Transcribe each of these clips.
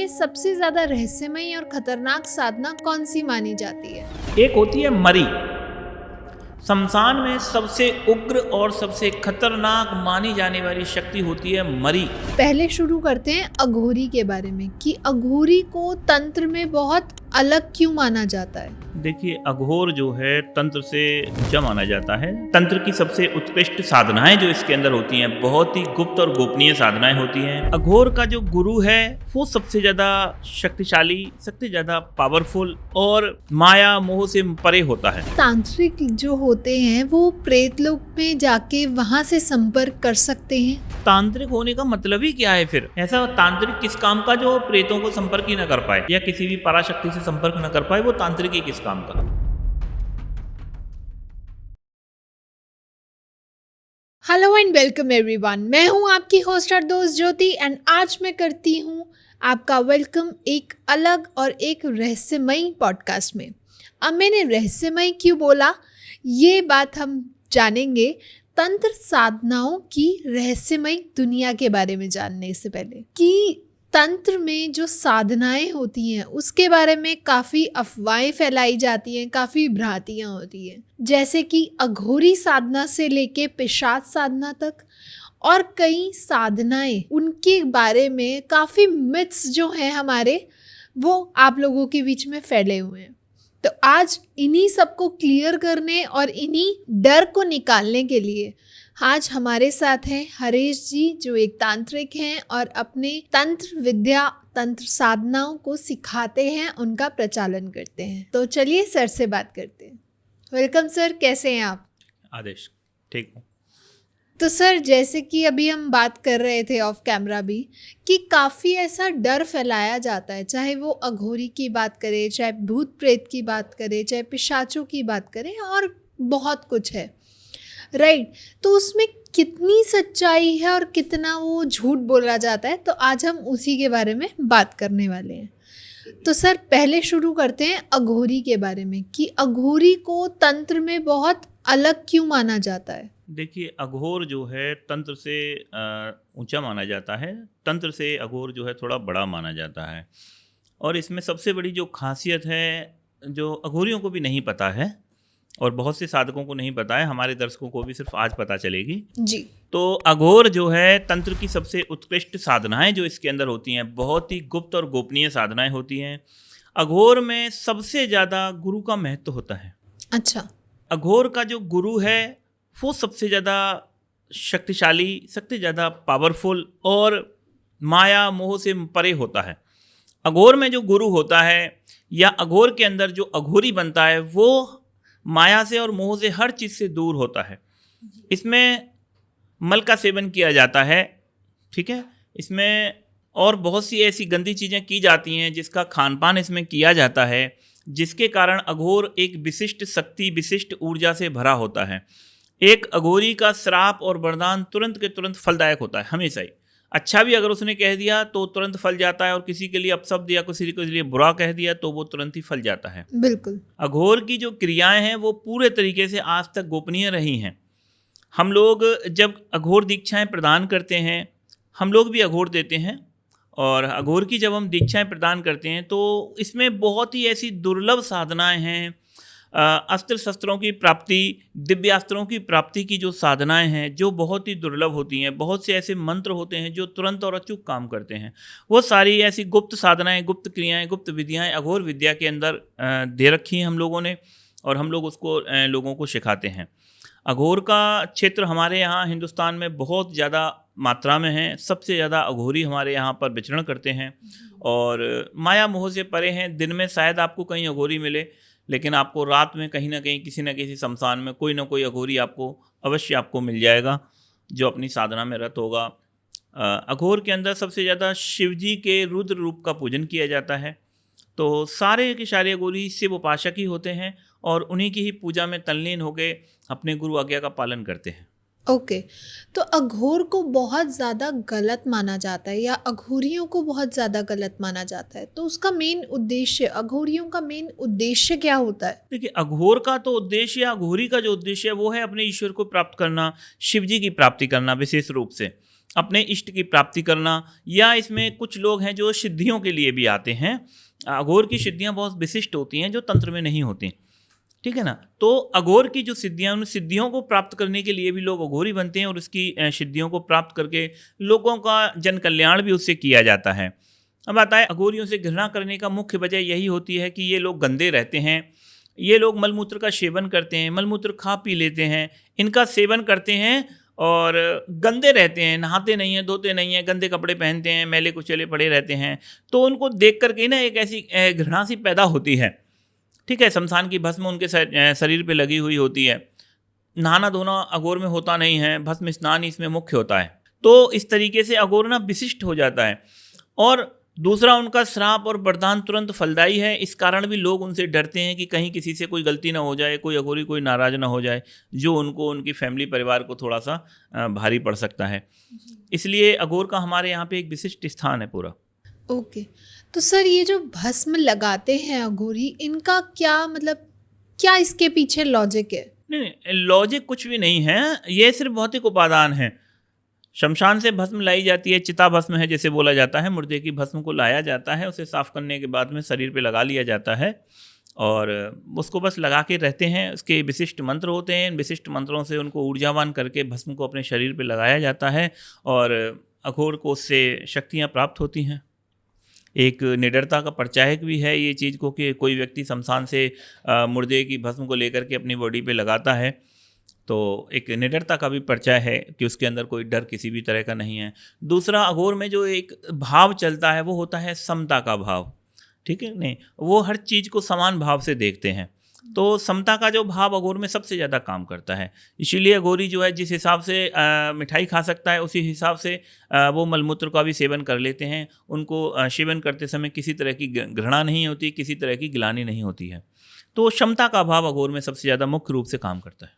में सबसे ज्यादा रहस्यमयी और खतरनाक साधना कौन सी मानी जाती है? एक होती है मरी। शमशान में सबसे उग्र और सबसे खतरनाक मानी जाने वाली शक्ति होती है मरी। पहले शुरू करते हैं अघोरी के बारे में कि अघोरी को तंत्र में बहुत अलग क्यों माना जाता है। देखिए, अघोर जो है तंत्र से ऊंचा माना जाता है। तंत्र की सबसे उत्कृष्ट साधनाएं जो इसके अंदर होती हैं बहुत ही गुप्त और गोपनीय साधनाएं होती हैं। अघोर का जो गुरु है वो सबसे ज्यादा शक्तिशाली, सबसे ज्यादा पावरफुल और माया मोह से परे होता है। तांत्रिक जो होते हैं वो प्रेत लोक में जाके वहां से संपर्क कर सकते हैं। तांत्रिक होने का मतलब ही क्या है फिर? ऐसा तांत्रिक किस काम का जो प्रेतों को संपर्क ही न कर पाए या किसी भी पराशक्ति से संपर्क न कर पाए? वो तांत्रिक ही किस काम का? हेलो एंड वेलकम एवरीवन, मैं हूं आपकी होस्ट और दोस्त ज्योति एंड आज मैं करती हूं आपका वेलकम एक अलग और एक रहस्यमयी पॉडकास्ट में। अब मैंने रहस्यमयी क्यों बोला ये बात हम जानेंगे तंत्र साधनाओं की रहस्यमयी दुनिया के बारे में जानने से पहले कि तंत्र में जो साधनाएं होती हैं उसके बारे में काफ़ी अफवाहें फैलाई जाती हैं, काफ़ी भ्रांतियाँ होती हैं, जैसे कि अघोरी साधना से लेके पिशाच साधना तक और कई साधनाएं, उनके बारे में काफ़ी मिथ्स जो हैं हमारे वो आप लोगों के बीच में फैले हुए हैं। तो आज इन्हीं सबको क्लियर करने और इन्हीं डर को निकालने के लिए आज हमारे साथ हैं हरीश जी, जो एक तांत्रिक हैं और अपने तंत्र विद्या, तंत्र साधनाओं को सिखाते हैं, उनका प्रचालन करते हैं। तो चलिए सर से बात करते हैं। वेलकम सर, कैसे हैं आप? आदेश, ठीक हूँ। तो सर, जैसे कि अभी हम बात कर रहे थे ऑफ कैमरा भी कि काफ़ी ऐसा डर फैलाया जाता है, चाहे वो अघोरी की बात करें, चाहे भूत प्रेत की बात करें, चाहे पिशाचों की बात करें और बहुत कुछ है, राइट। तो उसमें कितनी सच्चाई है और कितना वो झूठ बोला जाता है, तो आज हम उसी के बारे में बात करने वाले हैं। तो सर, पहले शुरू करते हैं अघोरी के बारे में कि अघोरी को तंत्र में बहुत अलग क्यों माना जाता है। देखिए, अघोर जो है तंत्र से ऊंचा माना जाता है। तंत्र से अघोर जो है थोड़ा बड़ा माना जाता है और इसमें सबसे बड़ी जो खासियत है जो अघोरियों को भी नहीं पता है और बहुत से साधकों को नहीं पता है, हमारे दर्शकों को भी सिर्फ आज पता चलेगी जी। तो अघोर जो है तंत्र की सबसे उत्कृष्ट साधनाएं जो इसके अंदर होती हैं बहुत ही गुप्त और गोपनीय साधनाएं होती हैं। अघोर में सबसे ज़्यादा गुरु का महत्व होता है। अच्छा। अघोर का जो गुरु है वो सबसे ज़्यादा शक्तिशाली, सबसे ज़्यादा पावरफुल और माया मोह से परे होता है। अघोर में जो गुरु होता है या अघोर के अंदर जो अघोरी बनता है वो माया से और मोह से हर चीज़ से दूर होता है। इसमें मल का सेवन किया जाता है, ठीक है। इसमें और बहुत सी ऐसी गंदी चीज़ें की जाती हैं जिसका खान पान इसमें किया जाता है, जिसके कारण अघोर एक विशिष्ट शक्ति, विशिष्ट ऊर्जा से भरा होता है। एक अघोरी का श्राप और वरदान तुरंत के तुरंत फलदायक होता है, हमेशा ही। अच्छा भी अगर उसने कह दिया तो तुरंत फल जाता है और किसी के लिए अपशब्द या किसी के लिए बुरा कह दिया तो वो तुरंत ही फल जाता है। बिल्कुल। अघोर की जो क्रियाएं हैं वो पूरे तरीके से आज तक गोपनीय रही हैं। हम लोग जब अघोर दीक्षाएं प्रदान करते हैं, हम लोग भी अघोर देते हैं और अघोर की जब हम दीक्षाएं प्रदान करते हैं तो इसमें बहुत ही ऐसी दुर्लभ साधनाएं हैं। अस्त्र शस्त्रों की प्राप्ति, दिव्यास्त्रों की प्राप्ति की जो साधनाएं हैं जो बहुत ही दुर्लभ होती हैं। बहुत से ऐसे मंत्र होते हैं जो तुरंत और अचूक काम करते हैं। वो सारी ऐसी गुप्त साधनाएं, गुप्त क्रियाएं, गुप्त विद्याएं अघोर विद्या के अंदर दे रखी हैं हम लोगों ने और हम लोग उसको लोगों को सिखाते हैं। अघोर का क्षेत्र हमारे यहाँ हिंदुस्तान में बहुत ज़्यादा मात्रा में है। सबसे ज़्यादा अघोरी हमारे यहाँ पर विचरण करते हैं और माया मोह से परे हैं। दिन में शायद आपको कहीं अघोरी मिले, लेकिन आपको रात में कहीं ना कहीं किसी न किसी शमशान में कोई ना कोई अघोरी आपको अवश्य आपको मिल जाएगा जो अपनी साधना में रत होगा। अघोर के अंदर सबसे ज़्यादा शिव जी के रुद्र रूप का पूजन किया जाता है। तो सारे के सारे अघोरी शिव उपासक ही होते हैं और उन्हीं की ही पूजा में तल्लीन होकर अपने गुरु आज्ञा का पालन करते हैं। ओके। तो अघोर को बहुत ज़्यादा गलत माना जाता है या अघोरियों को बहुत ज़्यादा गलत माना जाता है, तो उसका मेन उद्देश्य, अघोरियों का मेन उद्देश्य क्या होता है? देखिए, अघोर का तो उद्देश्य या अघोरी का जो उद्देश्य है वो है अपने ईश्वर को प्राप्त करना, शिव जी की प्राप्ति करना विशेष रूप से। अपने इष्ट की प्राप्ति करना, या इसमें कुछ लोग हैं जो सिद्धियों के लिए भी आते हैं। अघोर की सिद्धियाँ बहुत विशिष्ट होती हैं जो तंत्र में नहीं होती, ठीक है ना। तो अघोर की जो सिद्धियाँ, उन सिद्धियों को प्राप्त करने के लिए भी लोग अघोरी बनते हैं और उसकी सिद्धियों को प्राप्त करके लोगों का जन कल्याण भी उससे किया जाता है। अब आता है, अघोरियों से घृणा करने का मुख्य वजह यही होती है कि ये लोग गंदे रहते हैं, ये लोग मलमूत्र का सेवन करते हैं, मलमूत्र खा पी लेते हैं, इनका सेवन करते हैं और गंदे रहते हैं, नहाते नहीं हैं, धोते नहीं हैं, गंदे कपड़े पहनते हैं, मैले कुचले पड़े रहते हैं। तो उनको देख करके ना एक ऐसी घृणा सी पैदा होती है, ठीक है। शमशान की भस्म उनके शरीर पे लगी हुई होती है। नहाना धोना अघोर में होता नहीं है, भस्म स्नान इसमें मुख्य होता है। तो इस तरीके से अघोर ना विशिष्ट हो जाता है। और दूसरा, उनका श्राप और वरदान तुरंत फलदायी है। इस कारण भी लोग उनसे डरते हैं कि कहीं किसी से कोई गलती ना हो जाए, कोई अघोरी कोई नाराज ना हो जाए, जो उनको उनकी फैमिली परिवार को थोड़ा सा भारी पड़ सकता है। इसलिए अघोर का हमारे यहाँ पे एक विशिष्ट स्थान है पूरा। ओके, तो सर ये जो भस्म लगाते हैं अघोरी, इनका क्या मतलब, क्या इसके पीछे लॉजिक है? नहीं, लॉजिक कुछ भी नहीं है, ये सिर्फ भौतिक उपादान है। शमशान से भस्म लाई जाती है, चिता भस्म है जैसे बोला जाता है, मुर्दे की भस्म को लाया जाता है, उसे साफ करने के बाद में शरीर पे लगा लिया जाता है और उसको बस लगा के रहते हैं। उसके विशिष्ट मंत्र होते हैं, इन विशिष्ट मंत्रों से उनको ऊर्जावान करके भस्म को अपने शरीर पे लगाया जाता है और अघोर को उससे शक्तियाँ प्राप्त होती हैं। एक निडरता का परिचायक भी है ये चीज़ को कि कोई व्यक्ति शमशान से मुर्दे की भस्म को लेकर के अपनी बॉडी पे लगाता है, तो एक निडरता का भी परिचय है कि उसके अंदर कोई डर किसी भी तरह का नहीं है। दूसरा, अघोर में जो एक भाव चलता है वो होता है समता का भाव, ठीक है नहीं, वो हर चीज़ को समान भाव से देखते हैं। तो समता का जो भाव अघोर में सबसे ज़्यादा काम करता है। इसीलिए अघोरी जो है जिस हिसाब से मिठाई खा सकता है, उसी हिसाब से वो मलमूत्र का भी सेवन कर लेते हैं। उनको सेवन करते समय किसी तरह की घृणा नहीं होती, किसी तरह की गिलानी नहीं होती है। तो क्षमता का भाव अघोर में सबसे ज़्यादा मुख्य रूप से काम करता है।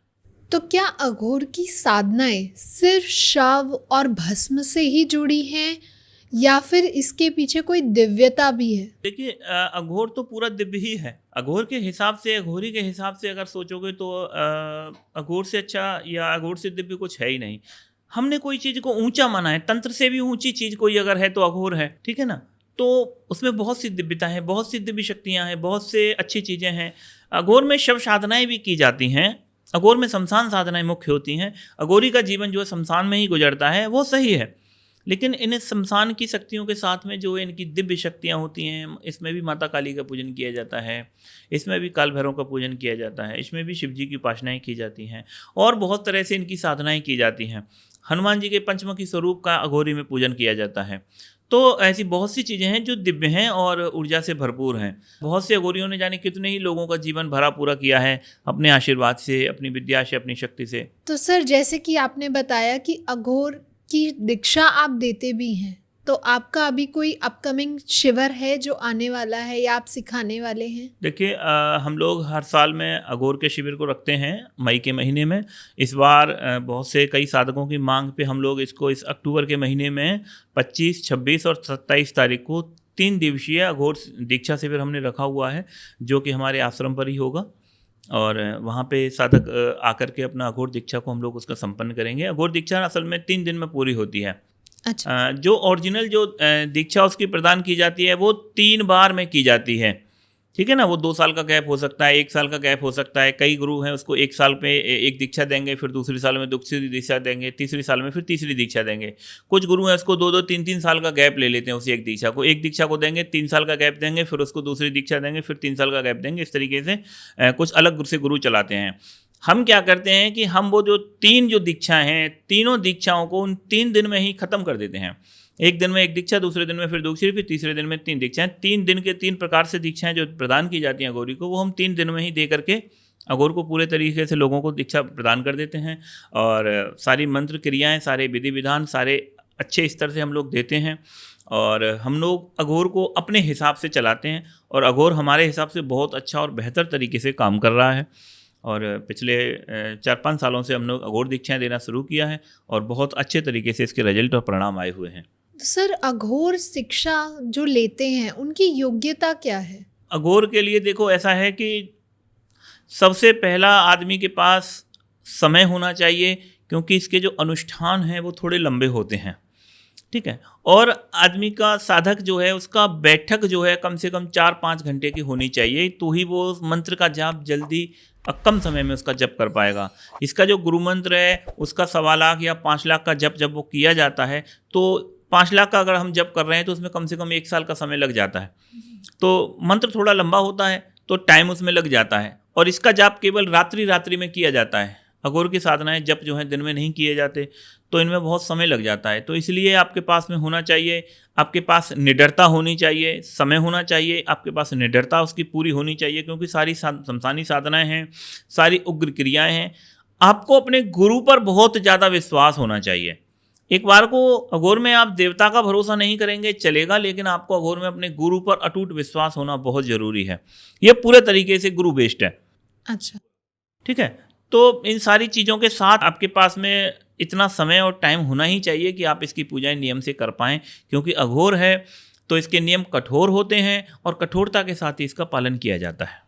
तो क्या अघोर की साधनाएं सिर्फ शव और भस्म से ही जुड़ी हैं या फिर इसके पीछे कोई दिव्यता भी है? देखिए, अघोर तो पूरा दिव्य ही है। अघोर के हिसाब से, अघोरी के हिसाब से अगर सोचोगे तो अघोर से अच्छा या अघोर से दिव्य कुछ है ही नहीं। हमने कोई चीज़ को ऊंचा माना है, तंत्र से भी ऊंची चीज़ कोई अगर है तो अघोर है, ठीक है ना। तो उसमें बहुत सी दिव्यता है, बहुत सी दिव्य शक्तियाँ हैं, बहुत से अच्छी चीज़ें हैं। अघोर में शव साधनाएँ भी की जाती हैं, अघोर में शमशान साधनाएं मुख्य होती हैं। अघोरी का जीवन जो है शमशान में ही गुजरता है, वो सही है, लेकिन इन शमशान की शक्तियों के साथ में जो इनकी दिव्य शक्तियाँ होती हैं, इसमें भी माता काली का पूजन किया जाता है, इसमें भी काल भैरव का पूजन किया जाता है, इसमें भी शिव जी की उपासनाएँ की जाती हैं और बहुत तरह से इनकी साधनाएँ की जाती हैं। हनुमान जी के पंचमुखी स्वरूप का अघोरी में पूजन किया जाता है। तो ऐसी बहुत सी चीज़ें हैं जो दिव्य हैं और ऊर्जा से भरपूर हैं। बहुत से अघोरियों ने जाने कितने ही लोगों का जीवन भरा पूरा किया है अपने आशीर्वाद से, अपनी विद्या से, अपनी शक्ति से। तो सर, जैसे कि आपने बताया कि अघोर की दीक्षा आप देते भी हैं, तो आपका अभी कोई अपकमिंग शिविर है जो आने वाला है या आप सिखाने वाले हैं? देखिए, हम लोग हर साल में अघोर के शिविर को रखते हैं मई के महीने में। इस बार बहुत से कई साधकों की मांग पे हम लोग इसको इस अक्टूबर के महीने में 25, 26 और 27 तारीख को 3 दिवसीय अघोर दीक्षा शिविर हमने रखा हुआ है, जो कि हमारे आश्रम पर ही होगा और वहाँ पे साधक आकर के अपना अघोर दीक्षा को हम लोग उसका संपन्न करेंगे। अघोर दीक्षा असल में 3 दिन में पूरी होती है। अच्छा। जो ओरिजिनल जो दीक्षा उसकी प्रदान की जाती है वो 3 बार में की जाती है, ठीक है ना। वो 2 साल का गैप हो सकता है, 1 साल का गैप हो सकता है। कई गुरु हैं उसको 1 साल पे एक दीक्षा देंगे, फिर दूसरी साल में दूसरी दीक्षा देंगे, तीसरी साल में फिर तीसरी दीक्षा देंगे। कुछ गुरु हैं उसको 2-2, 3-3 साल का गैप ले लेते हैं उसी एक दीक्षा को। एक दीक्षा को देंगे, 3 साल का गैप देंगे, फिर उसको दूसरी दीक्षा देंगे, फिर 3 साल का गैप देंगे। इस तरीके से कुछ अलग से गुरु चलाते हैं। हम क्या करते हैं कि हम वो जो 3 जो दीक्षाएँ हैं, तीनों दीक्षाओं को उन 3 दिन में ही ख़त्म कर देते हैं। एक दिन में एक दीक्षा, दूसरे दिन में फिर दूसरी, फिर तीसरे दिन में 3 दीक्षाएँ। 3 दिन के 3 प्रकार से दीक्षाएँ जो प्रदान की जाती हैं अघोरी को, वो हम 3 दिन में ही दे करके अघोर को पूरे तरीके से लोगों को दीक्षा प्रदान कर देते हैं। और सारी मंत्र क्रियाएँ, सारे विधि विधान, सारे अच्छे स्तर से हम लोग देते हैं और हम लोग अघोर को अपने हिसाब से चलाते हैं और अघोर हमारे हिसाब से बहुत अच्छा और बेहतर तरीके से काम कर रहा है। और पिछले 4-5 सालों से हम लोग अघोर दीक्षाएँ देना शुरू किया है और बहुत अच्छे तरीके से इसके रिजल्ट और परिणाम आए हुए हैं। तो सर, अघोर शिक्षा जो लेते हैं उनकी योग्यता क्या है? अघोर के लिए देखो ऐसा है कि सबसे पहला आदमी के पास समय होना चाहिए, क्योंकि इसके जो अनुष्ठान हैं वो थोड़े लंबे होते हैं। ठीक है। और आदमी का साधक जो है उसका बैठक जो है कम से कम 4-5 घंटे की होनी चाहिए, तो ही वो उस मंत्र का जाप जल्दी कम समय में उसका जप कर पाएगा। इसका जो गुरु मंत्र है उसका 1.25 लाख या 5 लाख का जप जब वो किया जाता है, तो 5 लाख का अगर हम जप कर रहे हैं तो उसमें कम से कम 1 साल का समय लग जाता है। तो मंत्र थोड़ा लंबा होता है तो टाइम उसमें लग जाता है, और इसका जाप केवल रात्रि में किया जाता है। अघोर की साधनाएं जप जो है दिन में नहीं किए जाते, तो इनमें बहुत समय लग जाता है। तो इसलिए आपके पास में होना चाहिए, आपके पास निडरता होनी चाहिए, समय होना चाहिए, आपके पास निडरता उसकी पूरी होनी चाहिए, क्योंकि सारी शमशानी साधनाएं हैं, सारी उग्र क्रियाएं हैं। आपको अपने गुरु पर बहुत ज़्यादा विश्वास होना चाहिए। एक बार को अघोर में आप देवता का भरोसा नहीं करेंगे चलेगा, लेकिन आपको अघोर में अपने गुरु पर अटूट विश्वास होना बहुत ज़रूरी है। यह पूरे तरीके से गुरु बेस्ड है। अच्छा, ठीक है। तो इन सारी चीज़ों के साथ आपके पास में इतना समय और टाइम होना ही चाहिए कि आप इसकी पूजाएं नियम से कर पाएँ, क्योंकि अघोर है तो इसके नियम कठोर होते हैं और कठोरता के साथ ही इसका पालन किया जाता है।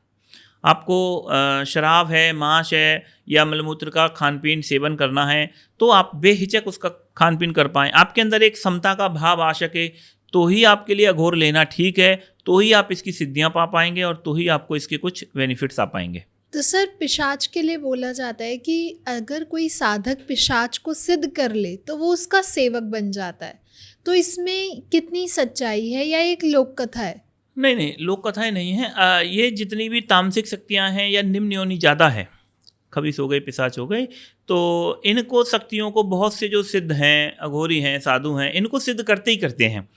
आपको शराब है, मांस है या मलमूत्र का खान पीन सेवन करना है तो आप बेहिचक उसका खान पीन कर पाएँ। आपके अंदर एक समता का भाव आ सके तो ही आपके लिए अघोर लेना ठीक है, तो ही आप इसकी सिद्धियां पा पाएंगे और तो ही आपको इसके कुछ बेनिफिट्स आ पाएंगे। तो सर पिशाच के लिए बोला जाता है कि अगर कोई साधक पिशाच को सिद्ध कर ले तो वो उसका सेवक बन जाता है, तो इसमें कितनी सच्चाई है या एक लोक कथा है? नहीं, लोक कथाएं नहीं हैं। ये जितनी भी तामसिक शक्तियां हैं या निम्न योनि ज़्यादा है, खबीस हो गई, पिशाच हो गई, तो इनको शक्तियों को बहुत से जो सिद्ध हैं, अघोरी हैं, साधु हैं, इनको सिद्ध करते ही करते हैं।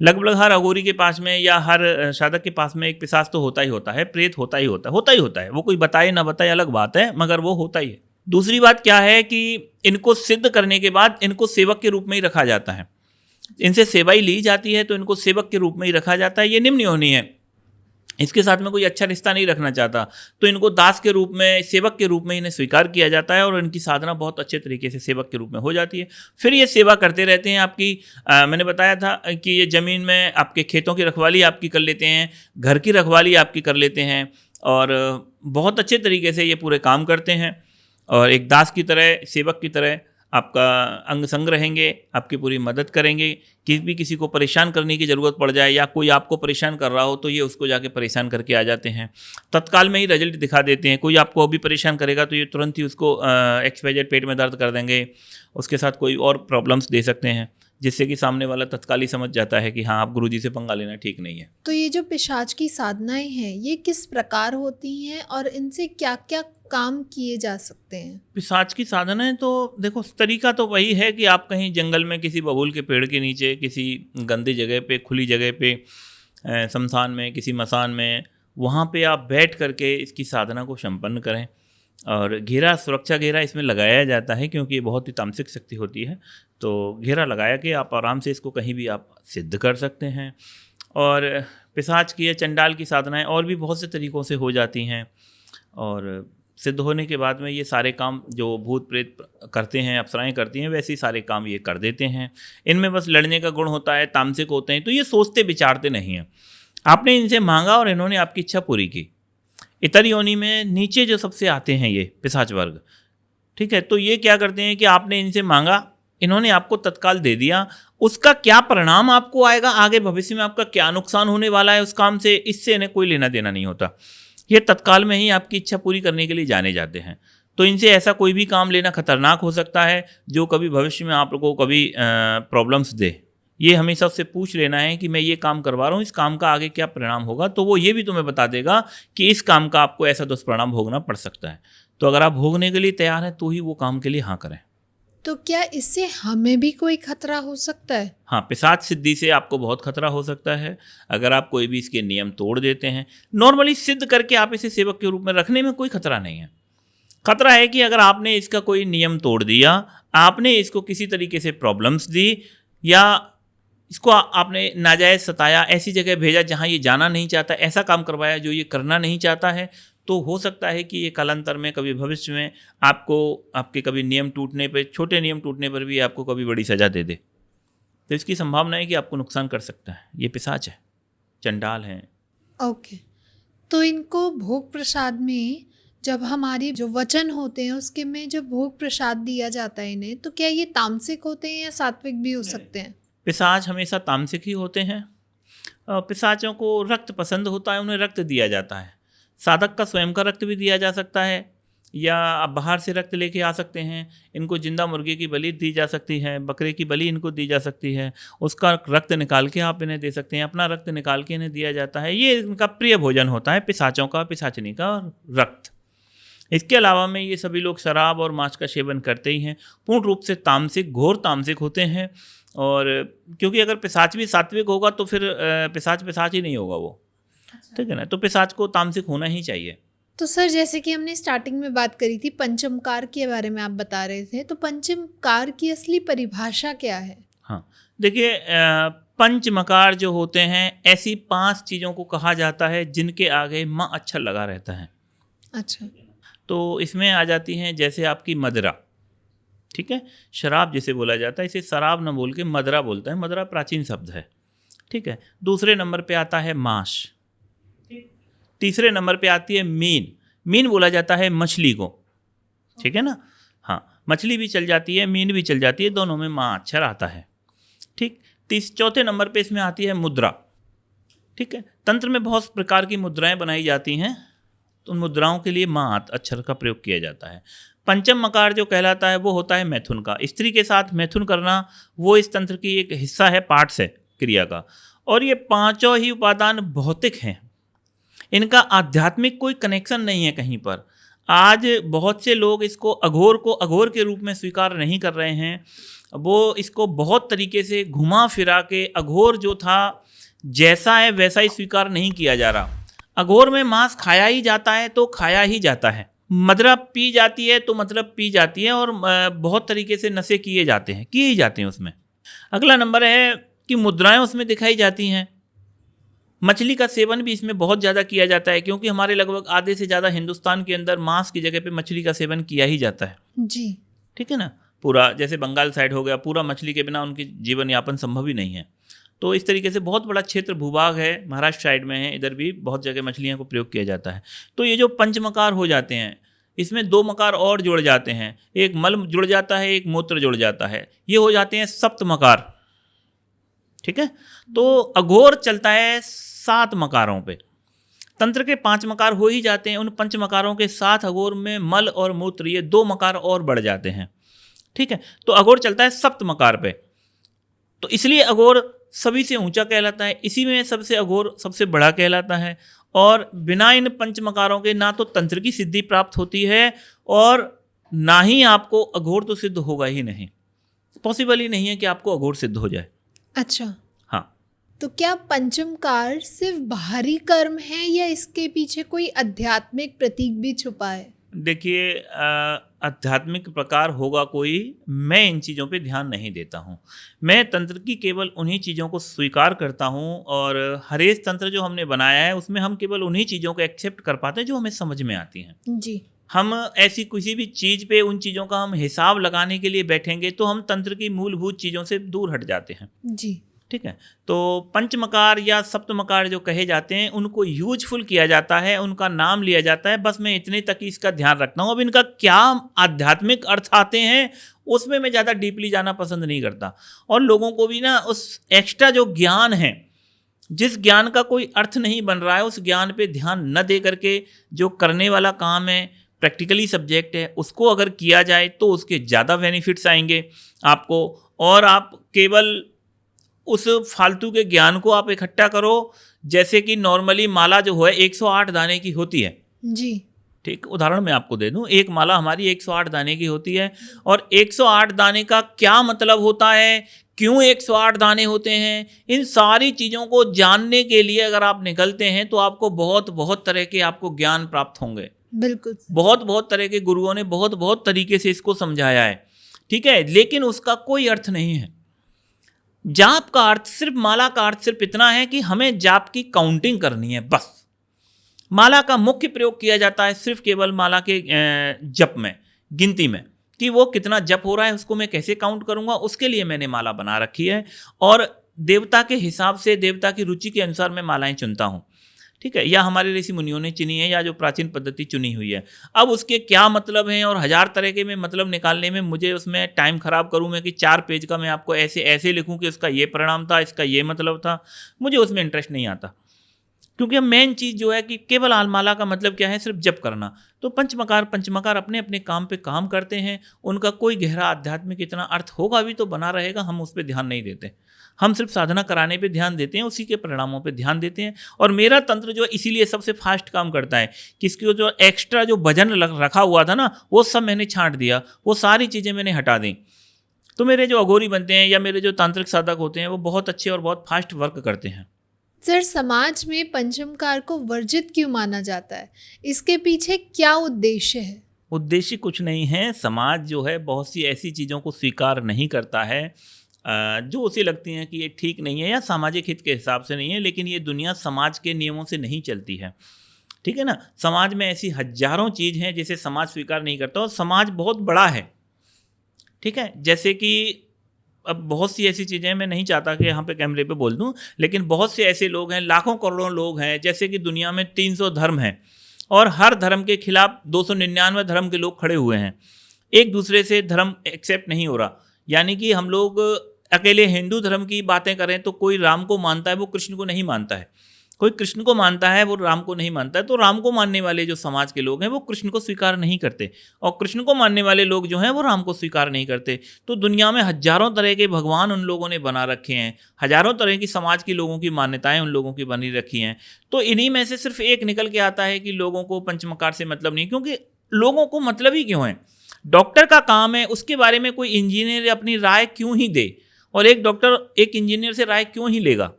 लगभग हर अघोरी के पास में या हर साधक के पास में एक पिशाच तो होता ही होता है, प्रेत होता ही होता है। वो कोई बताए ना बताए अलग बात है, मगर वो होता ही है। दूसरी बात क्या है कि इनको सिद्ध करने के बाद इनको सेवक के रूप में ही रखा जाता है। इनसे सेवा ही ली जाती है तो इनको सेवक के रूप में ही रखा जाता है। ये निम्न योनि है, इसके साथ में कोई अच्छा रिश्ता नहीं रखना चाहता, तो इनको दास के रूप में, सेवक के रूप में इन्हें स्वीकार किया जाता है और इनकी साधना बहुत अच्छे तरीके से सेवक के रूप में हो जाती है। फिर ये सेवा करते रहते हैं आपकी। मैंने बताया था कि ये ज़मीन में आपके खेतों की रखवाली आपकी कर लेते हैं, घर की रखवाली आपकी कर लेते हैं, और बहुत अच्छे तरीके से ये पूरे काम करते हैं और एक दास की तरह, सेवक की तरह आपका अंग संग रहेंगे, आपकी पूरी मदद करेंगे। किसी को परेशान करने की ज़रूरत पड़ जाए या कोई आपको परेशान कर रहा हो तो ये उसको जाके परेशान करके आ जाते हैं, तत्काल में ही रिजल्ट दिखा देते हैं। कोई आपको अभी परेशान करेगा तो ये तुरंत ही उसको XYZ पेट में दर्द कर देंगे, उसके साथ कोई और प्रॉब्लम्स दे सकते हैं, जिससे कि सामने वाला तत्काल ही समझ जाता है कि हाँ, आप गुरुजी से पंगा लेना ठीक नहीं है। तो ये जो पिशाच की साधनाएं हैं ये किस प्रकार होती हैं और इनसे क्या क्या काम किए जा सकते हैं? पिशाच की साधनाएं तो देखो, तरीका तो वही है कि आप कहीं जंगल में किसी बबूल के पेड़ के नीचे, किसी गंदी जगह पे, खुली जगह पे, शमशान में, किसी मसान में, वहाँ पे आप बैठ करके इसकी साधना को संपन्न करें। और घेरा, सुरक्षा घेरा इसमें लगाया जाता है क्योंकि ये बहुत ही तामसिक शक्ति होती है, तो घेरा लगाया कि आप आराम से इसको कहीं भी आप सिद्ध कर सकते हैं। और पिशाच की या चंडाल की साधनाएं और भी बहुत से तरीक़ों से हो जाती हैं, और सिद्ध होने के बाद में ये सारे काम जो भूत प्रेत करते हैं, अप्सराएं करती हैं, वैसे ही सारे काम ये कर देते हैं। इनमें बस लड़ने का गुण होता है, तामसिक होते हैं, तो ये सोचते विचारते नहीं हैं। आपने इनसे मांगा और इन्होंने आपकी इच्छा पूरी की। इतर योनि में नीचे जो सबसे आते हैं ये पिशाच वर्ग, ठीक है, तो ये क्या करते हैं कि आपने इनसे मांगा, इन्होंने आपको तत्काल दे दिया, उसका क्या परिणाम आपको आएगा, आगे भविष्य में आपका क्या नुकसान होने वाला है उस काम से, इससे इन्हें कोई लेना देना नहीं होता। ये तत्काल में ही आपकी इच्छा पूरी करने के लिए जाने जाते हैं। तो इनसे ऐसा कोई भी काम लेना खतरनाक हो सकता है जो कभी भविष्य में आप लोगों को कभी प्रॉब्लम्स दे। ये हमेशा उससे पूछ लेना है कि मैं ये काम करवा रहा हूँ, इस काम का आगे क्या परिणाम होगा, तो वो ये भी तुम्हें बता देगा कि इस काम का आपको ऐसा दुष्परिणाम भोगना पड़ सकता है। तो अगर आप भोगने के लिए तैयार हैं तो ही वो काम के लिए हाँ करें। तो क्या इससे हमें भी कोई खतरा हो सकता है? हाँ, पिशाच सिद्धि से आपको बहुत खतरा हो सकता है अगर आप कोई भी इसके नियम तोड़ देते हैं। नॉर्मली सिद्ध करके आप इसे सेवक के रूप में रखने में कोई खतरा नहीं है। खतरा है कि अगर आपने इसका कोई नियम तोड़ दिया, आपने इसको किसी तरीके से प्रॉब्लम्स दी, या इसको आपने नाजायज़ सताया, ऐसी जगह भेजा जहाँ ये जाना नहीं चाहता, ऐसा काम करवाया जो ये करना नहीं चाहता है, तो हो सकता है कि ये कालांतर में, कभी भविष्य में आपको, आपके कभी नियम टूटने पे, छोटे नियम टूटने पर भी आपको कभी बड़ी सज़ा दे दे। तो इसकी संभावना है कि आपको नुकसान कर सकता है। ये पिशाच है, चंडाल हैं। ओके, तो इनको भोग प्रसाद में जब हमारी जो वचन होते हैं उसके में जब भोग प्रसाद दिया जाता है इन्हें, तो क्या ये तामसिक होते हैं या सात्विक भी हो सकते हैं? पिशाच हमेशा तामसिक ही होते हैं। पिशाचों को रक्त पसंद होता है, उन्हें रक्त दिया जाता है। साधक का स्वयं का रक्त भी दिया जा सकता है, या आप बाहर से रक्त लेके आ सकते हैं। इनको जिंदा मुर्गे की बलि दी जा सकती है, बकरे की बलि इनको दी जा सकती है, उसका रक्त निकाल के आप इन्हें दे सकते हैं, अपना रक्त निकाल के इन्हें दिया जाता है। ये इनका प्रिय भोजन होता है, पिशाचों का, पिशाचनी का रक्त। इसके अलावा में ये सभी लोग शराब और मांस का सेवन करते ही हैं। पूर्ण रूप से तामसिक, घोर तामसिक होते हैं। और क्योंकि अगर पिशाच भी सात्विक होगा तो फिर पिशाच ही नहीं होगा वो, ठीक है ना। तो पिशाच को तामसिक होना ही चाहिए। तो सर, जैसे कि हमने स्टार्टिंग में बात करी थी पंचमकार के बारे में, आप बता रहे थे, तो पंचमकार की असली परिभाषा क्या है? हाँ, देखिए, पंचमकार जो होते हैं, ऐसी 5 चीज़ों को कहा जाता है जिनके आगे माँ अक्षर लगा रहता है। अच्छा। तो इसमें आ जाती हैं जैसे आपकी मदिरा, ठीक है। शराब जिसे बोला जाता है, इसे शराब न बोल के मदिरा बोलता है। मदिरा प्राचीन शब्द है, ठीक है। दूसरे नंबर पे आता है मांस। तीसरे नंबर पे आती है मीन। मीन बोला जाता है मछली को, ठीक है ना। हाँ, मछली भी चल जाती है, मीन भी चल जाती है, दोनों में माँ अक्षर आता है, ठीक। चौथे नंबर पे इसमें आती है मुद्रा, ठीक है। तंत्र में बहुत प्रकार की मुद्राएं बनाई जाती हैं, तो उन मुद्राओं के लिए माँ अक्षर का प्रयोग किया जाता है। पंचम मकार जो कहलाता है वो होता है मैथुन का। स्त्री के साथ मैथुन करना वो इस तंत्र की एक हिस्सा है, पार्ट्स है क्रिया का। और ये 5 ही उपादान भौतिक हैं, इनका आध्यात्मिक कोई कनेक्शन नहीं है कहीं पर। आज बहुत से लोग इसको अघोर को अघोर के रूप में स्वीकार नहीं कर रहे हैं। वो इसको बहुत तरीके से घुमा फिरा के अघोर जो था जैसा है वैसा ही स्वीकार नहीं किया जा रहा। अघोर में मांस खाया ही जाता है तो खाया ही जाता है, मदिरा पी जाती है तो मतलब पी जाती है, और बहुत तरीके से नशे किए ही जाते हैं उसमें। अगला नंबर है कि मुद्राएं उसमें दिखाई जाती हैं। मछली का सेवन भी इसमें बहुत ज़्यादा किया जाता है, क्योंकि हमारे लगभग आधे से ज़्यादा हिंदुस्तान के अंदर मांस की जगह पे मछली का सेवन किया ही जाता है जी, ठीक है ना। पूरा जैसे बंगाल साइड हो गया, पूरा मछली के बिना उनकी जीवन यापन संभव ही नहीं है। तो इस तरीके से बहुत बड़ा क्षेत्र भूभाग है, महाराष्ट्र साइड में है, इधर भी बहुत जगह मछलियों को प्रयोग किया जाता है। तो ये जो पंचमकार हो जाते हैं, इसमें 2 मकार और जुड़ जाते हैं, एक मल जुड़ जाता है, एक मूत्र जुड़ जाता है, ये हो जाते हैं सप्तमकार, ठीक है। तो अघोर चलता है 7 मकारों पे। तंत्र के 5 मकार हो ही जाते हैं, उन 5 मकारों के साथ अघोर में मल और मूत्र ये 2 मकार और बढ़ जाते हैं, ठीक है। तो अघोर चलता है सप्त मकार पे। तो इसलिए अघोर सभी से ऊंचा कहलाता है, इसी में सबसे अघोर सबसे बड़ा कहलाता है। और बिना इन 5 मकारों के ना तो तंत्र की सिद्धि प्राप्त होती है और ना ही आपको अघोर तो सिद्ध होगा ही नहीं। पॉसिबल ही नहीं है कि आपको अघोर सिद्ध हो जाए। अच्छा, हाँ। तो क्या पंचमकार सिर्फ बाहरी कर्म है या इसके पीछे कोई आध्यात्मिक प्रतीक भी छुपा है? देखिए, आध्यात्मिक प्रकार होगा कोई, मैं इन चीज़ों पे ध्यान नहीं देता हूँ। मैं तंत्र की केवल उन्हीं चीज़ों को स्वीकार करता हूँ, और हरेश तंत्र जो हमने बनाया है उसमें हम केवल उन्हीं चीज़ों को एक्सेप्ट कर पाते हैं जो हमें समझ में आती हैं जी। हम ऐसी किसी भी चीज़ पे उन चीज़ों का हम हिसाब लगाने के लिए बैठेंगे तो हम तंत्र की मूलभूत चीज़ों से दूर हट जाते हैं, जी, ठीक है। तो पंचमकार या सप्तमकार जो कहे जाते हैं उनको यूजफुल किया जाता है, उनका नाम लिया जाता है, बस मैं इतने तक ही इसका ध्यान रखता हूँ। अब इनका क्या आध्यात्मिक अर्थ आते हैं उसमें मैं ज़्यादा डीपली जाना पसंद नहीं करता। और लोगों को भी ना उस एक्स्ट्रा जो ज्ञान है, जिस ज्ञान का कोई अर्थ नहीं बन रहा है, उस ज्ञान पे ध्यान न दे करके जो करने वाला काम है, प्रैक्टिकली सब्जेक्ट है, उसको अगर किया जाए तो उसके ज़्यादा बेनिफिट्स आएंगे आपको। और आप केवल उस फालतू के ज्ञान को आप इकट्ठा करो, जैसे कि नॉर्मली माला जो है 108 दाने की होती है जी, ठीक। उदाहरण मैं आपको दे दूं, एक माला हमारी 108 दाने की होती है, और 108 दाने का क्या मतलब होता है, क्यों 108 दाने होते हैं, इन सारी चीज़ों को जानने के लिए अगर आप निकलते हैं तो आपको बहुत बहुत तरह के आपको ज्ञान प्राप्त होंगे। बिल्कुल, बहुत बहुत तरह के गुरुओं ने बहुत बहुत तरीके से इसको समझाया है, ठीक है, लेकिन उसका कोई अर्थ नहीं है। जाप का अर्थ, सिर्फ माला का अर्थ सिर्फ इतना है कि हमें जाप की काउंटिंग करनी है, बस। माला का मुख्य प्रयोग किया जाता है सिर्फ केवल माला के जप में, गिनती में, कि वो कितना जप हो रहा है उसको मैं कैसे काउंट करूंगा, उसके लिए मैंने माला बना रखी है। और देवता के हिसाब से, देवता की रुचि के अनुसार मैं मालाएं चुनता हूँ, ठीक है, या हमारे ऋषि मुनियों ने चुनी है, या जो प्राचीन पद्धति चुनी हुई है। अब उसके क्या मतलब हैं और हज़ार तरह के मैं मतलब निकालने में मुझे उसमें टाइम ख़राब करूँ मैं कि 4 पेज का मैं आपको ऐसे ऐसे लिखूँ कि उसका ये परिणाम था, इसका ये मतलब था, मुझे उसमें इंटरेस्ट नहीं आता। क्योंकि अब मेन चीज़ जो है कि केवल आलमाला का मतलब क्या है, सिर्फ जप करना। तो पंचमकार अपने अपने काम पे काम करते हैं, उनका कोई गहरा आध्यात्मिक इतना अर्थ होगा भी तो बना रहेगा, हम उस पर ध्यान नहीं देते। हम सिर्फ साधना कराने पे ध्यान देते हैं, उसी के परिणामों पे ध्यान देते हैं। और मेरा तंत्र जो है इसीलिए सबसे फास्ट काम करता है, किसकी जो एक्स्ट्रा जो वजन रखा हुआ था ना, वो सब मैंने छांट दिया, वो सारी चीज़ें मैंने हटा दी। तो मेरे जो अघोरी बनते हैं या मेरे जो तांत्रिक साधक होते हैं वो बहुत अच्छे और बहुत फास्ट वर्क करते हैं। सर, समाज में पंचमकार को वर्जित क्यों माना जाता है? इसके पीछे क्या उद्देश्य है? उद्देश्य कुछ नहीं है, समाज जो है बहुत सी ऐसी चीज़ों को स्वीकार नहीं करता है जो उसे लगती हैं कि ये ठीक नहीं है या सामाजिक हित के हिसाब से नहीं है, लेकिन ये दुनिया समाज के नियमों से नहीं चलती है। ठीक है ना, समाज में ऐसी हजारों चीज़ हैं जिसे समाज स्वीकार नहीं करता, और समाज बहुत बड़ा है। ठीक है, जैसे कि अब बहुत सी ऐसी चीज़ें, मैं नहीं चाहता कि यहाँ पे कैमरे पे बोल दूँ, लेकिन बहुत से ऐसे लोग हैं, लाखों करोड़ों लोग हैं, जैसे कि दुनिया में 300 धर्म हैं और हर धर्म के खिलाफ 299 धर्म के लोग खड़े हुए हैं। एक दूसरे से धर्म एक्सेप्ट नहीं हो रहा। यानी कि हम लोग अकेले हिंदू धर्म की बातें करें तो कोई राम को मानता है, वो कृष्ण को नहीं मानता है। कोई कृष्ण को मानता है, वो राम को नहीं मानता है। तो राम को मानने वाले जो समाज के लोग हैं वो कृष्ण को स्वीकार नहीं करते, और कृष्ण को मानने वाले लोग जो हैं वो राम को स्वीकार नहीं करते। तो दुनिया में हजारों तरह के भगवान उन लोगों ने बना रखे हैं, हजारों तरह की समाज की लोगों की मान्यताएं उन लोगों की बनी रखी हैं। तो इन्हीं में से सिर्फ एक निकल के आता है कि लोगों को पंचमकार से मतलब नहीं। क्योंकि लोगों को मतलब ही क्यों है? डॉक्टर का काम है, उसके बारे में कोई इंजीनियर अपनी राय क्यों ही दे, और एक डॉक्टर एक इंजीनियर से राय क्यों ही लेगा?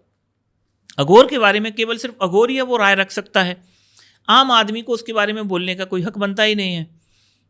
अघोर के बारे में केवल सिर्फ अघोर ही है वो राय रख सकता है, आम आदमी को उसके बारे में बोलने का कोई हक बनता ही नहीं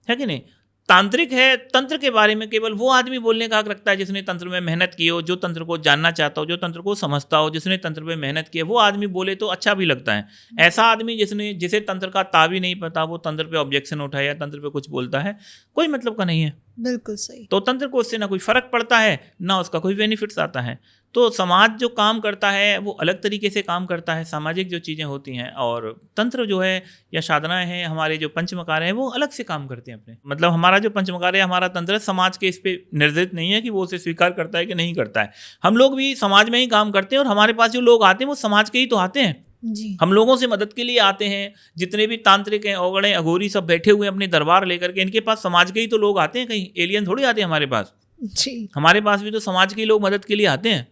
है कि नहीं? तांत्रिक है, तंत्र के बारे में केवल वो आदमी बोलने का हक रखता है जिसने तंत्र में मेहनत की हो, जो तंत्र को जानना चाहता हो, जो तंत्र को समझता हो, जिसने तंत्र में मेहनत की है, वो आदमी बोले तो अच्छा भी लगता है। ऐसा आदमी जिसे तंत्र का तावी नहीं पता, वो तंत्र पे ऑब्जेक्शन उठाए या तंत्र पे कुछ बोलता है, कोई मतलब का नहीं है। बिल्कुल सही। तो तंत्र को उससे ना कोई फर्क पड़ता है, ना उसका कोई बेनिफिट्स आता है। तो समाज जो काम करता है वो अलग तरीके से काम करता है, सामाजिक जो चीज़ें होती हैं, और तंत्र जो है या साधनाएं हैं, हमारे जो पंचमकार हैं वो अलग से काम करते हैं अपने। मतलब हमारा जो पंचमकार है, हमारा तंत्र समाज के इस पे निर्धारित नहीं है कि वो उसे स्वीकार करता है कि नहीं करता है। हम लोग भी समाज में ही काम करते हैं, और हमारे पास जो लोग आते हैं वो समाज के ही तो आते हैं जी। हम लोगों से मदद के लिए आते हैं। जितने भी तांत्रिक हैं, औगड़े अघोरी सब बैठे हुए अपने दरबार लेकर के, इनके पास समाज के ही तो लोग आते हैं, कहीं एलियन थोड़ी आते हैं हमारे पास। जी। हमारे पास भी तो समाज के ही लोग मदद के लिए आते हैं।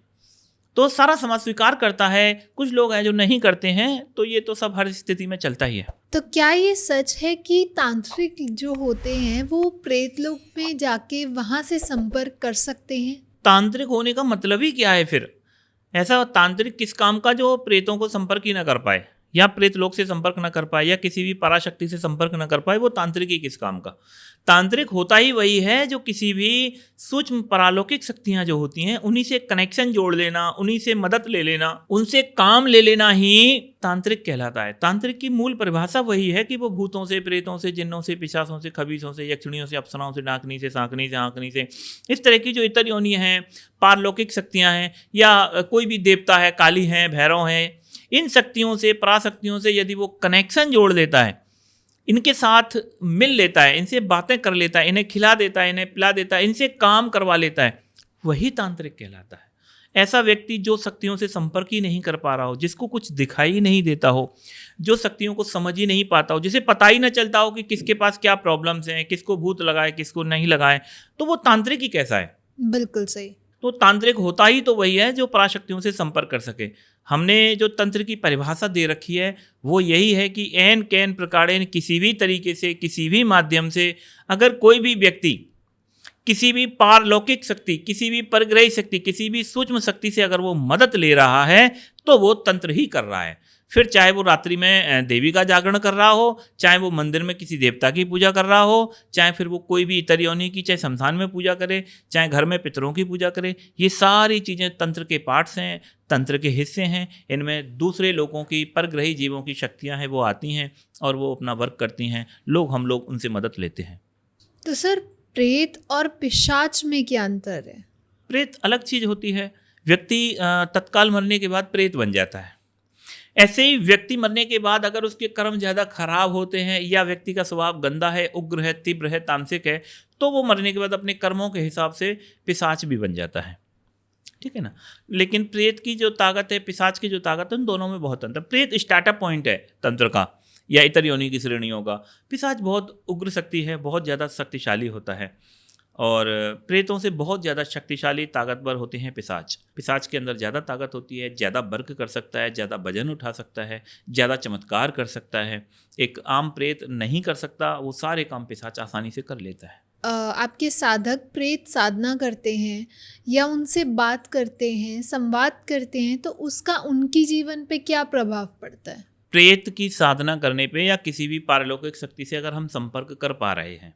तो सारा समाज स्वीकार करता है, कुछ लोग हैं जो नहीं करते हैं, तो ये तो सब हर स्थिति में चलता ही है। तो क्या ये सच है कि तांत्रिक जो होते हैं वो प्रेत लोक में जाके वहां से संपर्क कर सकते हैं? तांत्रिक होने का मतलब ही क्या है फिर? ऐसा तांत्रिक किस काम का जो प्रेतों को संपर्क ही ना कर पाए, या प्रेत लोक से संपर्क न कर पाए, या किसी भी पराशक्ति से संपर्क न कर पाए? वो तांत्रिक ही किस काम का? तांत्रिक होता ही वही है जो किसी भी सूक्ष्म परालौकिक शक्तियां जो होती हैं उन्हीं से कनेक्शन जोड़ लेना, उन्हीं से मदद ले लेना, उनसे काम ले लेना ही तांत्रिक कहलाता है। तांत्रिक की मूल परिभाषा वही है कि वो भूतों से, प्रेतों से, जिन्नों से, पिशाचों से, खबीसों से, यक्षिणियों से, अप्सराओं से, डाकनी से, सांकनी से, आंकनी से, इस तरह की जो इतर योनियां हैं, पारलौकिक शक्तियां हैं, या कोई भी देवता है, काली हैं, भैरव हैं, इन शक्तियों से, पराशक्तियों से यदि वो कनेक्शन जोड़ लेता है, इनके साथ मिल लेता है, इनसे बातें कर लेता है, इन्हें खिला देता है, इन्हें पिला देता है, इनसे काम करवा लेता है, वही तांत्रिक कहलाता है। ऐसा व्यक्ति जो शक्तियों से संपर्क ही नहीं कर पा रहा हो, जिसको कुछ दिखाई ही नहीं देता हो, जो शक्तियों को समझ ही नहीं पाता हो, जिसे पता ही ना चलता हो कि किसके पास क्या प्रॉब्लम्स हैं, किसको भूत लगाए, किसको नहीं लगाए, तो वो तांत्रिक ही कैसा है? बिल्कुल सही। तो तांत्रिक होता ही तो वही है जो पराशक्तियों से संपर्क कर सके। हमने जो तंत्र की परिभाषा दे रखी है वो यही है कि एन कैन प्रकारेण, किसी भी तरीके से, किसी भी माध्यम से, अगर कोई भी व्यक्ति किसी भी पारलौकिक शक्ति, किसी भी परग्रही शक्ति, किसी भी सूक्ष्म शक्ति से अगर वो मदद ले रहा है तो वो तंत्र ही कर रहा है। फिर चाहे वो रात्रि में देवी का जागरण कर रहा हो, चाहे वो मंदिर में किसी देवता की पूजा कर रहा हो, चाहे फिर वो कोई भी इतर योनि की, चाहे शमशान में पूजा करे, चाहे घर में पितरों की पूजा करे, ये सारी चीज़ें तंत्र के पार्ट्स हैं, तंत्र के हिस्से हैं। इनमें दूसरे लोगों की, परग्रही जीवों की शक्तियाँ हैं, वो आती हैं और वो अपना वर्क करती हैं। हम लोग उनसे मदद लेते हैं। तो सर, प्रेत और पिशाच में क्या अंतर है? प्रेत अलग चीज़ होती है। व्यक्ति तत्काल मरने के बाद प्रेत बन जाता है। ऐसे ही व्यक्ति मरने के बाद अगर उसके कर्म ज़्यादा खराब होते हैं या व्यक्ति का स्वभाव गंदा है, उग्र है, तीव्र है, तामसिक है, तो वो मरने के बाद अपने कर्मों के हिसाब से पिशाच भी बन जाता है, ठीक है ना। लेकिन प्रेत की जो ताकत है, पिशाच की जो ताकत है, उन दोनों में बहुत अंतर। प्रेत स्टार्टअप पॉइंट है तंत्र का या इतर योनि की श्रेणियों का। पिशाच बहुत उग्र शक्ति है, बहुत ज़्यादा शक्तिशाली होता है, और प्रेतों से बहुत ज़्यादा शक्तिशाली ताकतवर होते हैं पिशाच। पिशाच के अंदर ज़्यादा ताकत होती है, ज़्यादा वर्क कर सकता है, ज़्यादा वजन उठा सकता है, ज़्यादा चमत्कार कर सकता है। एक आम प्रेत नहीं कर सकता, वो सारे काम पिशाच आसानी से कर लेता है। आपके साधक प्रेत साधना करते हैं या उनसे बात करते हैं, संवाद करते हैं, तो उसका उनकी जीवन पे क्या प्रभाव पड़ता है? प्रेत की साधना करने पे या किसी भी पारलौकिक शक्ति से अगर हम संपर्क कर पा रहे हैं,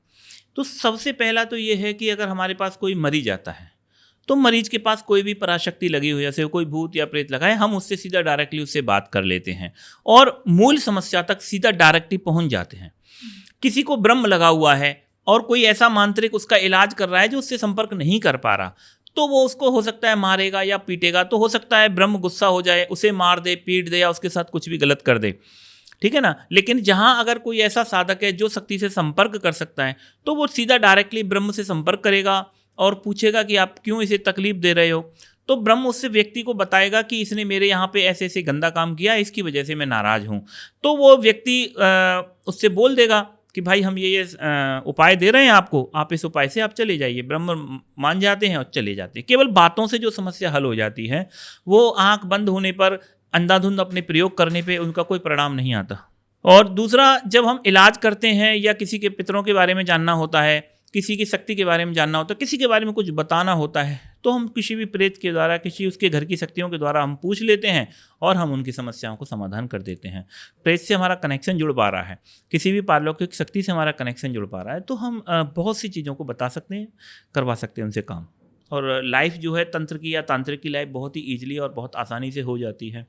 तो सबसे पहला तो ये है कि अगर हमारे पास कोई मरीज आता है, तो मरीज के पास कोई भी पराशक्ति लगी हुई, जैसे कोई भूत या प्रेत लगा है, हम उससे सीधा डायरेक्टली उससे बात कर लेते हैं और मूल समस्या तक सीधा डायरेक्टली पहुंच जाते हैं। किसी को ब्रह्म लगा हुआ है और कोई ऐसा मांत्रिक उसका इलाज कर रहा है जो उससे संपर्क नहीं कर पा रहा, तो वो उसको हो सकता है मारेगा या पीटेगा। तो हो सकता है ब्रह्म गुस्सा हो जाए, उसे मार दे, पीट दे या उसके साथ कुछ भी गलत कर दे, ठीक है ना। लेकिन जहाँ अगर कोई ऐसा साधक है जो शक्ति से संपर्क कर सकता है, तो वो सीधा डायरेक्टली ब्रह्म से संपर्क करेगा और पूछेगा कि आप क्यों इसे तकलीफ दे रहे हो। तो ब्रह्म उससे व्यक्ति को बताएगा कि इसने मेरे यहाँ पे ऐसे ऐसे गंदा काम किया, इसकी वजह से मैं नाराज़ हूँ। तो वो व्यक्ति उससे बोल देगा कि भाई हम ये उपाय दे रहे हैं आपको, आप इस उपाय से आप चले जाइए। ब्रह्म मान जाते हैं और चले जाते हैं। केवल बातों से जो समस्या हल हो जाती है, वो आंख बंद होने पर, अंधाधुंध अपने प्रयोग करने पे उनका कोई परिणाम नहीं आता। और दूसरा, जब हम इलाज करते हैं या किसी के पितरों के बारे में जानना होता है, किसी की शक्ति के बारे में जानना होता है, किसी के बारे में कुछ बताना होता है, तो हम किसी भी प्रेत के द्वारा, किसी उसके घर की शक्तियों के द्वारा हम पूछ लेते हैं और हम उनकी समस्याओं को समाधान कर देते हैं। प्रेत से हमारा कनेक्शन जुड़ पा रहा है, किसी भी पारलौकिक शक्ति से हमारा कनेक्शन जुड़ पा रहा है, तो हम बहुत सी चीज़ों को बता सकते हैं, करवा सकते हैं उनसे काम। और लाइफ जो है तंत्र की या तांत्रिक की लाइफ बहुत ही ईजिली और बहुत आसानी से हो जाती है।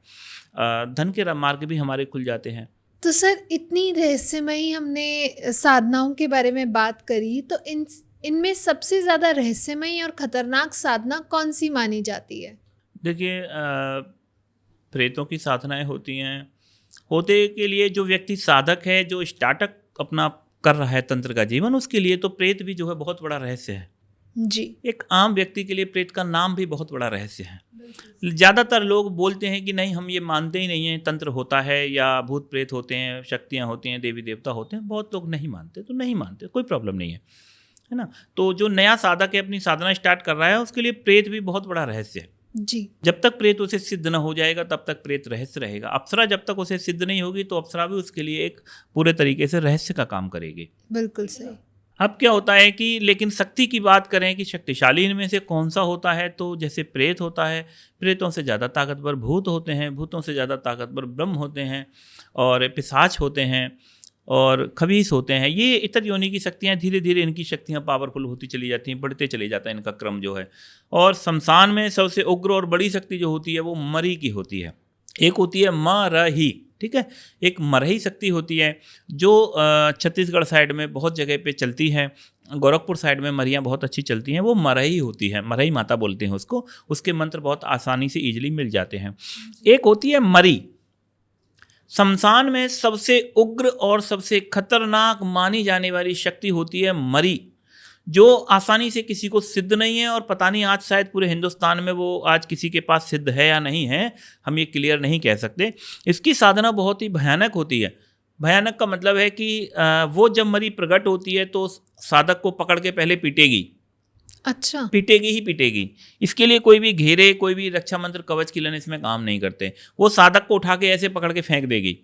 धन के मार्ग भी हमारे खुल जाते हैं। तो सर, इतनी रहस्यमयी हमने साधनाओं के बारे में बात करी, तो इनमें सबसे ज़्यादा रहस्यमयी और ख़तरनाक साधना कौन सी मानी जाती है? देखिए, प्रेतों की साधनाएं होती हैं, होते के लिए जो व्यक्ति साधक है, जो स्टार्टअप अपना कर रहा है तंत्र का जीवन, उसके लिए तो प्रेत भी जो है बहुत बड़ा रहस्य है जी। एक आम व्यक्ति के लिए प्रेत का नाम भी बहुत बड़ा रहस्य है। ज़्यादातर लोग बोलते हैं कि नहीं, हम ये मानते ही नहीं हैं, तंत्र होता है या भूत प्रेत होते हैं, शक्तियाँ होती हैं, देवी देवता होते हैं। बहुत लोग नहीं मानते, तो नहीं मानते, कोई प्रॉब्लम नहीं है ना। तो जो नया साधक है, अपनी साधना स्टार्ट कर रहा है, उसके लिए प्रेत भी बहुत बड़ा रहस्य है जी। जब तक प्रेत उसे सिद्ध न हो जाएगा तब तक प्रेत रहस्य रहेगा। अप्सरा जब तक उसे सिद्ध नहीं होगी तो अप्सरा भी उसके लिए एक पूरे तरीके से रहस्य का काम करेगी। बिल्कुल सही। अब क्या होता है कि लेकिन शक्ति की बात करें कि शक्तिशाली इनमें से कौन सा होता है, तो जैसे प्रेत होता है, प्रेतों से ज़्यादा ताकतवर भूत होते हैं, भूतों से ज़्यादा ताकतवर ब्रह्म होते हैं, और पिशाच होते हैं, और खबीस होते हैं। ये इतर योनि की शक्तियाँ, धीरे धीरे इनकी शक्तियाँ पावरफुल होती चली जाती हैं, बढ़ते चले जाता है इनका क्रम जो है। और शमशान में सबसे उग्र और बड़ी शक्ति जो होती है वो मरी की होती है। एक होती है मरही, ठीक है, एक मरही शक्ति होती है जो छत्तीसगढ़ साइड में बहुत जगह पे चलती है, गोरखपुर साइड में मरियाँ बहुत अच्छी चलती हैं, वो मरही होती है, मरही माता बोलते हैं उसको, उसके मंत्र बहुत आसानी से ईजिली मिल जाते हैं। एक होती है मरी। शमशान में सबसे उग्र और सबसे खतरनाक मानी जाने वाली शक्ति होती है मरी, जो आसानी से किसी को सिद्ध नहीं है, और पता नहीं आज शायद पूरे हिंदुस्तान में वो आज किसी के पास सिद्ध है या नहीं है, हम ये क्लियर नहीं कह सकते। इसकी साधना बहुत ही भयानक होती है। भयानक का मतलब है कि वो जब मरी प्रकट होती है तो साधक को पकड़ के पहले पीटेगी। अच्छा। पीटेगी ही पीटेगी। इसके लिए कोई भी घेरे, कोई भी रक्षा मंत्र, कवच किलन इसमें काम नहीं करते। वो साधक को उठा के ऐसे पकड़ के फेंक देगी,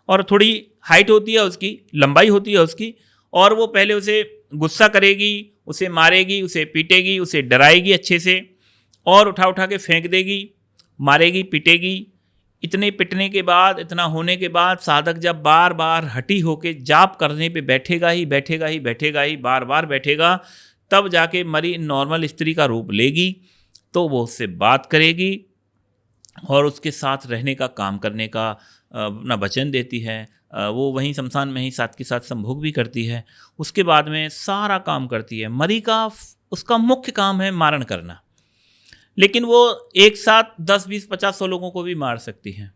और थोड़ी हाइट होती है उसकी, लंबाई होती है उसकी, और वो पहले उसे गुस्सा करेगी, उसे मारेगी, उसे पीटेगी, उसे डराएगी अच्छे से, और उठा उठा के फेंक देगी, मारेगी, पीटेगी। इतने पिटने के बाद, इतना होने के बाद साधक जब बार बार हटी होके जाप करने पे बैठेगा ही बैठेगा ही बैठेगा ही, बार बार बैठेगा, तब जाके मरी नॉर्मल स्त्री का रूप लेगी। तो वो उससे बात करेगी और उसके साथ रहने का, काम करने का अपना वचन देती है। वो वहीं शमशान में ही साथ के साथ संभोग भी करती है। उसके बाद में सारा काम करती है। मरी का उसका मुख्य काम है मारण करना, लेकिन वो एक साथ 10, 20, 50, 100 लोगों को भी मार सकती है।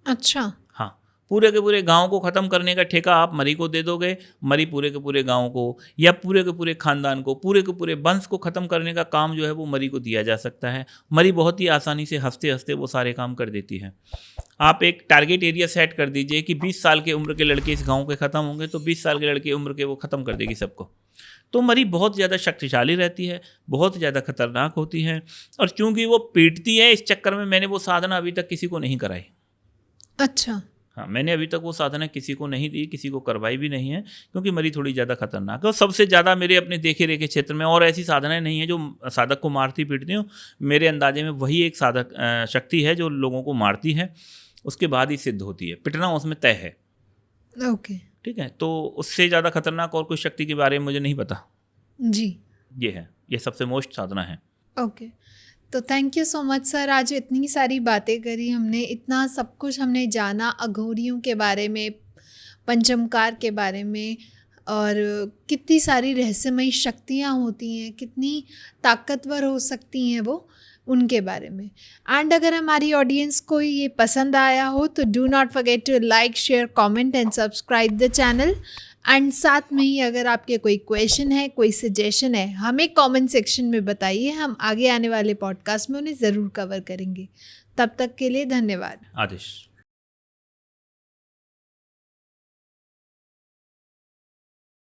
अच्छा। हाँ, पूरे के पूरे गांव को ख़त्म करने का ठेका आप मरी को दे दोगे, मरी पूरे के पूरे गांव को या पूरे के पूरे खानदान को, पूरे के पूरे वंश को ख़त्म करने का काम जो है वो मरी को दिया जा सकता है। मरी बहुत ही आसानी से हंसते हंसते वो सारे काम कर देती है। आप एक टारगेट एरिया सेट कर दीजिए कि 20 साल के उम्र के लड़के इस गाँव के ख़त्म होंगे, तो 20 साल के लड़के उम्र के वो ख़त्म कर देगी सबको। तो मरी बहुत ज़्यादा शक्तिशाली रहती है, बहुत ज़्यादा खतरनाक होती है, और चूंकि वो पीटती है, इस चक्कर में मैंने वो साधना अभी तक किसी को नहीं कराई। अच्छा। हाँ, मैंने अभी तक वो साधना किसी को नहीं दी, किसी को करवाई भी नहीं है, क्योंकि मरी थोड़ी ज़्यादा खतरनाक है। और सबसे ज़्यादा मेरे अपने देखे रेखे क्षेत्र में और ऐसी साधनाएं नहीं है जो साधक को मारती पीटती हो। मेरे अंदाजे में वही एक साधक शक्ति है जो लोगों को मारती है, उसके बाद ही सिद्ध होती है। पिटना उसमें तय है। ओके। ठीक है, तो उससे ज़्यादा खतरनाक और कोई शक्ति के बारे में मुझे नहीं पता। जी। ये सबसे मोस्ट साधना है। ओके। तो thank you so much sir, आज इतनी सारी बातें करी हमने, इतना सब कुछ हमने जाना अघोरियों के बारे में, पंचमकार के बारे में, और कितनी सारी रहस्यमयी शक्तियाँ होती हैं, कितनी ताकतवर हो सकती हैं वो, उनके बारे में। एंड अगर हमारी ऑडियंस को ये पसंद आया हो तो do not forget to like, share, comment and subscribe the channel. And साथ में ही अगर आपके कोई क्वेश्चन है, कोई सजेशन है, हमें कमेंट सेक्शन में बताइए, हम आगे आने वाले पॉडकास्ट में उन्हें ज़रूर कवर करेंगे। तब तक के लिए धन्यवाद। आदेश।